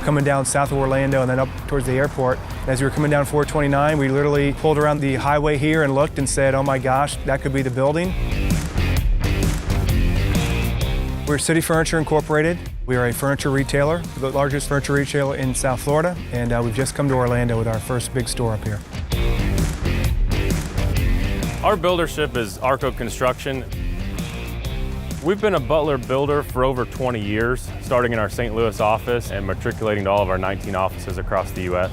coming down south of Orlando and then up towards the airport. And as we were coming down 429, we literally pulled around the highway here and looked and said, oh my gosh, that could be the building. We're City Furniture Incorporated. We are a furniture retailer, the largest furniture retailer in South Florida, and we've just come to Orlando with our first big store up here. Our buildership is Arco Construction. We've been a Butler builder for over 20 years, starting in our St. Louis office and matriculating to all of our 19 offices across the U.S.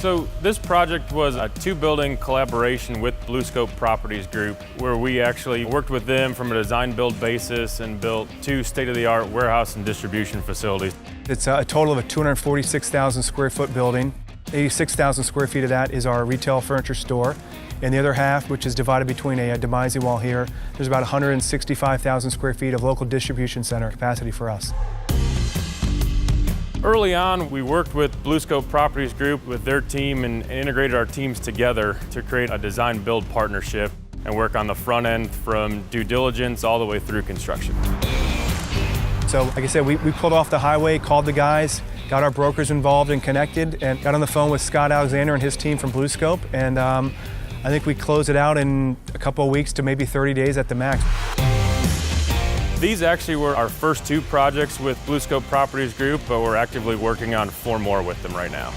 So this project was a two-building collaboration with BlueScope Properties Group, where we actually worked with them from a design-build basis and built two state-of-the-art warehouse and distribution facilities. It's a total of a 246,000 square foot building. 86,000 square feet of that is our retail furniture store. And the other half, which is divided between a demising wall here, there's about 165,000 square feet of local distribution center capacity for us. Early on, we worked with BlueScope Properties Group with their team and integrated our teams together to create a design-build partnership and work on the front end from due diligence all the way through construction. So, like I said, we pulled off the highway, called the guys, got our brokers involved and connected, and got on the phone with Scott Alexander and his team from BlueScope, and I think we closed it out in a couple of weeks to maybe 30 days at the max. These actually were our first two projects with BlueScope Properties Group, but we're actively working on 4 more with them right now.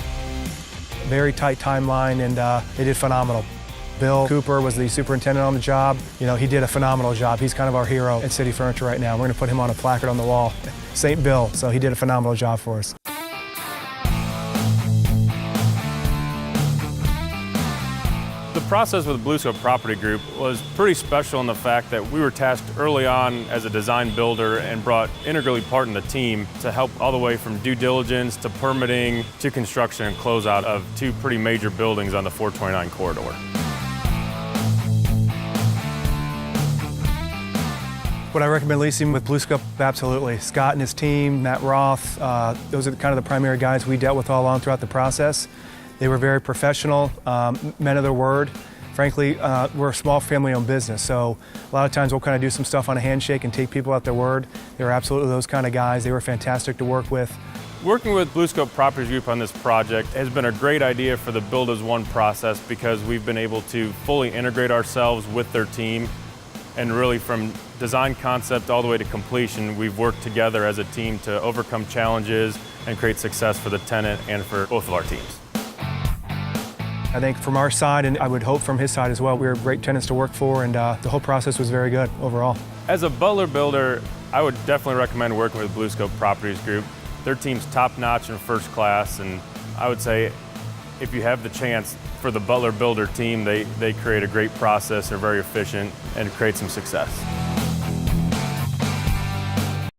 Very tight timeline, and they did phenomenal. Bill Cooper was the superintendent on the job. You know, he did a phenomenal job. He's kind of our hero at City Furniture right now. We're gonna put him on a placard on the wall. St. Bill, so he did a phenomenal job for us. The process with BlueScope Property Group was pretty special in the fact that we were tasked early on as a design builder and brought integrally part in the team to help all the way from due diligence to permitting to construction and closeout of 2 pretty major buildings on the 429 corridor. Would I recommend leasing with BlueScope? Absolutely. Scott and his team, Matt Roth, those are kind of the primary guys we dealt with all along throughout the process. They were very professional, men of their word. Frankly, we're a small family-owned business, so a lot of times we'll kind of do some stuff on a handshake and take people at their word. They were absolutely those kind of guys. They were fantastic to work with. Working with BlueScope Properties Group on this project has been a great idea for the Build as One process because we've been able to fully integrate ourselves with their team, and really from design concept all the way to completion, we've worked together as a team to overcome challenges and create success for the tenant and for both of our teams. I think from our side, and I would hope from his side as well, we were great tenants to work for, and the whole process was very good overall. As a Butler builder, I would definitely recommend working with BlueScope Properties Group. Their team's top-notch and first class, and I would say if you have the chance for the Butler builder team, they create a great process, they're very efficient, and create some success.